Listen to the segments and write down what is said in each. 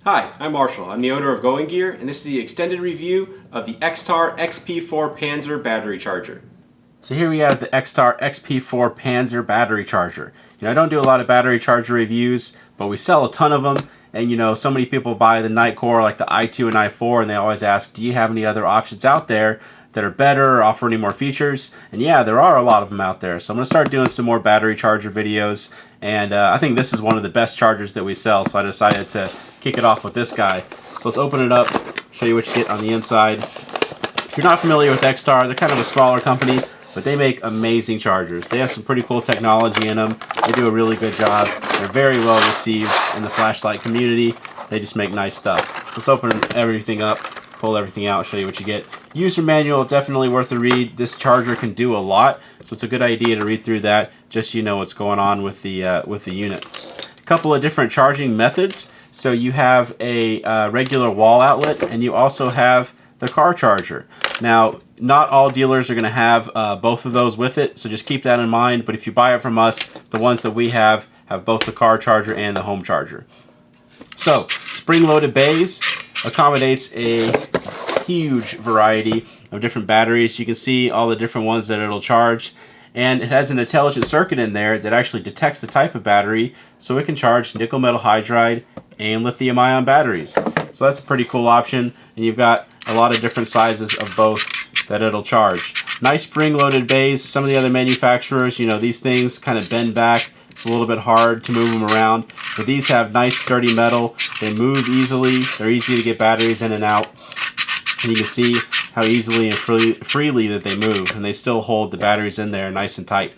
Hi, I'm Marshall. I'm the owner of Going Gear, and this is the extended review of the Xtar XP4 Panzer battery charger. So here we have the Xtar XP4 Panzer battery charger. I don't do a lot of battery charger reviews, but we sell a ton of them. And so many people buy the Nightcore like the i2 and i4, and they always ask, do you have any other options out there that are better or offer any more features? And yeah, there are a lot of them out there. So I'm going to start doing some more battery charger videos. And I think this is one of the best chargers that we sell, so I decided to kick it off with this guy. So let's open it up, show you what you get on the inside. If you're not familiar with Xtar, they're kind of a smaller company, but they make amazing chargers. They have some pretty cool technology in them. They do a really good job. They're very well received in the flashlight community. They just make nice stuff. Let's open everything up, pull everything out, show you what you get. User manual, definitely worth a read. This charger can do a lot, so it's a good idea to read through that just so you know what's going on with the unit. A couple of different charging methods. So you have a regular wall outlet, and you also have the car charger. Now, not all dealers are going to have both of those with it, so just keep that in mind. But if you buy it from us, the ones that we have both the car charger and the home charger. So, spring-loaded bays accommodates a huge variety of different batteries. You can see all the different ones that it'll charge. And it has an intelligent circuit in there that actually detects the type of battery, so it can charge nickel metal hydride and lithium ion batteries. So that's a pretty cool option, and you've got a lot of different sizes of both that it'll charge. Nice spring-loaded bays. Some of the other manufacturers, these things kind of bend back. It's a little bit hard to move them around, but these have nice sturdy metal. They move easily. They're easy to get batteries in and out. And you can see how easily and freely that they move, and they still hold the batteries in there nice and tight.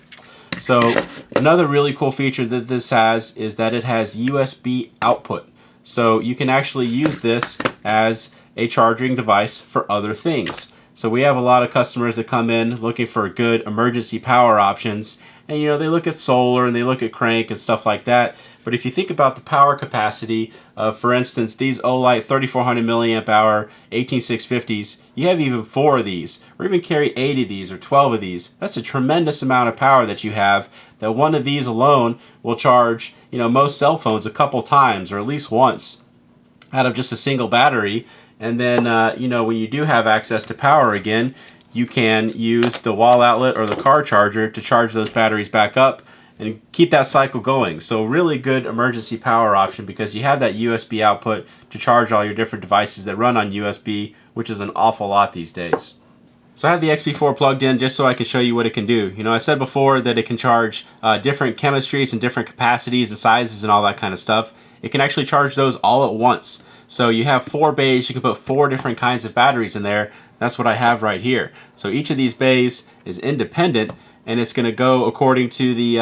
So another really cool feature that this has is that it has USB output. So you can actually use this as a charging device for other things. So we have a lot of customers that come in looking for good emergency power options, and they look at solar and they look at crank and stuff like that. But if you think about the power capacity of, for instance, these Olight 3400 milliamp hour 18650s, you have even 4 of these, or even carry 8 of these or 12 of these. That's a tremendous amount of power that you have, that one of these alone will charge most cell phones a couple times, or at least once, out of just a single battery. And then when you do have access to power again, you can use the wall outlet or the car charger to charge those batteries back up and keep that cycle going. So really good emergency power option, because you have that USB output to charge all your different devices that run on USB, which is an awful lot these days. So I have the XP4 plugged in just so I can show you what it can do. I said before that it can charge different chemistries and different capacities and sizes and all that kind of stuff. It can actually charge those all at once. So you have 4 bays, you can put 4 different kinds of batteries in there. That's what I have right here. So each of these bays is independent, and it's going to go according to the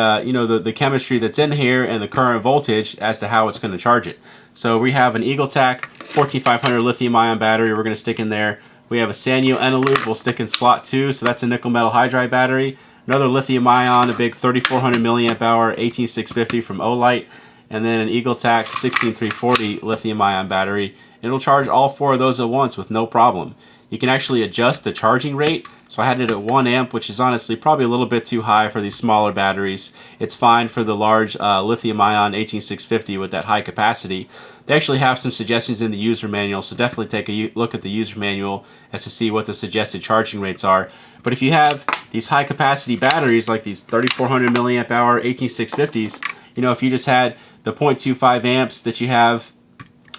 the chemistry that's in here and the current voltage as to how it's going to charge it. So we have an EagleTac 14500 lithium ion battery we're going to stick in there. We have a Sanyo Eneloop we'll stick in slot 2, so that's a nickel metal hydride battery. Another lithium ion, a big 3400 milliamp hour 18650 from Olight, and then an EagleTac 16340 lithium ion battery. It'll charge all 4 of those at once with no problem. You can actually adjust the charging rate. So I had it at 1 amp, which is honestly probably a little bit too high for these smaller batteries. It's fine for the large lithium ion 18650 with that high capacity. They actually have some suggestions in the user manual, so definitely take a look at the user manual as to see what the suggested charging rates are. But if you have these high capacity batteries like these 3400 milliamp hour 18650s, if you just had the 0.25 amps that you have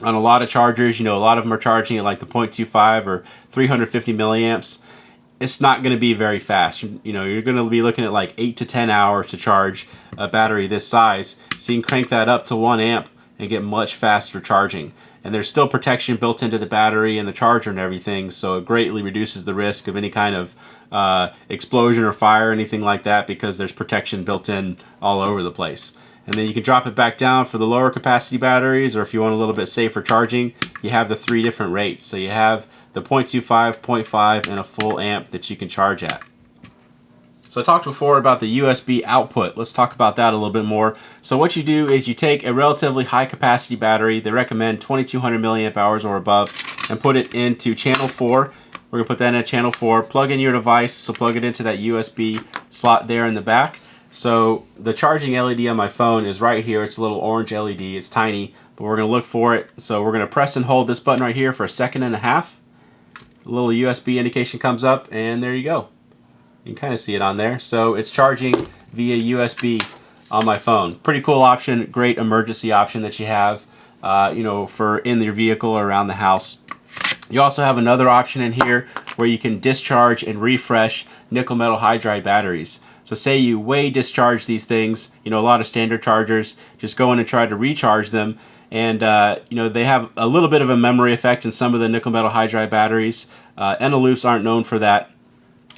on a lot of chargers, a lot of them are charging at like the 0.25 or 350 milliamps. It's not going to be very fast. You're going to be looking at like 8 to 10 hours to charge a battery this size. So you can crank that up to 1 amp and get much faster charging. And there's still protection built into the battery and the charger and everything, so it greatly reduces the risk of any kind of explosion or fire or anything like that, because there's protection built in all over the place. And then you can drop it back down for the lower capacity batteries, or if you want a little bit safer charging, you have the 3 different rates. So you have the 0.25, 0.5, and a full amp that you can charge at. So I talked before about the USB output. Let's talk about that a little bit more. So what you do is you take a relatively high capacity battery, they recommend 2200 milliamp hours or above, and put it into channel 4. We're going to put that in channel 4, plug in your device, so plug it into that USB slot there in the back. So the charging LED on my phone is right here. It's a little orange LED. It's tiny. but we're going to look for it. So we're going to press and hold this button right here for 1.5 seconds. A little USB indication comes up, and there you go. You can kind of see it on there. So it's charging via USB on my phone. Pretty cool option, great emergency option that you have, you know, for in your vehicle or around the house. You also have another option in here where you can discharge and refresh nickel metal hydride batteries. So say you way discharge these things, you know, a lot of standard chargers, just go in and try to recharge them. And, you know, they have a little bit of a memory effect in some of the nickel metal hydride batteries. Eneloops aren't known for that,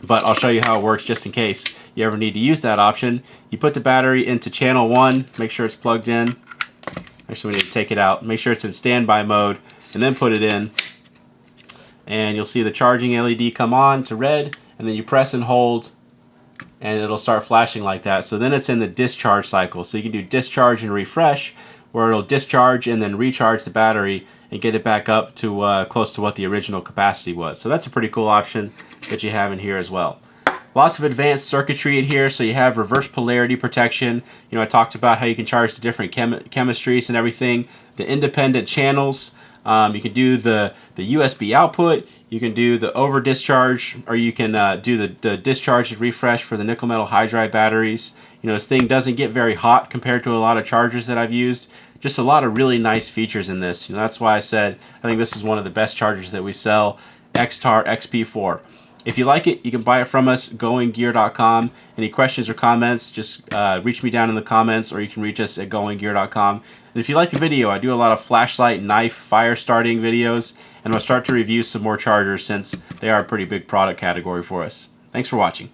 but I'll show you how it works just in case you ever need to use that option. You put the battery into channel 1, make sure it's plugged in. Actually, we need to take it out. Make sure it's in standby mode, and then put it in. And you'll see the charging LED come on to red, and then you press and hold, and it'll start flashing like that. So then it's in the discharge cycle. So you can do discharge and refresh, where it'll discharge and then recharge the battery and get it back up to close to what the original capacity was. So that's a pretty cool option that you have in here as well. Lots of advanced circuitry in here, so you have reverse polarity protection. You know, I talked about how you can charge the different chemistries and everything. The independent channels. You can do the USB output, you can do the over discharge, or you can do the discharge and refresh for the nickel metal hydride batteries. You know, this thing doesn't get very hot compared to a lot of chargers that I've used. Just a lot of really nice features in this. You know, that's why I said I think this is one of the best chargers that we sell, Xtar XP4. If you like it, you can buy it from us, goinggear.com. Any questions or comments, just reach me down in the comments, or you can reach us at goinggear.com. And if you like the video, I do a lot of flashlight, knife, fire starting videos, and I'll start to review some more chargers since they are a pretty big product category for us. Thanks for watching.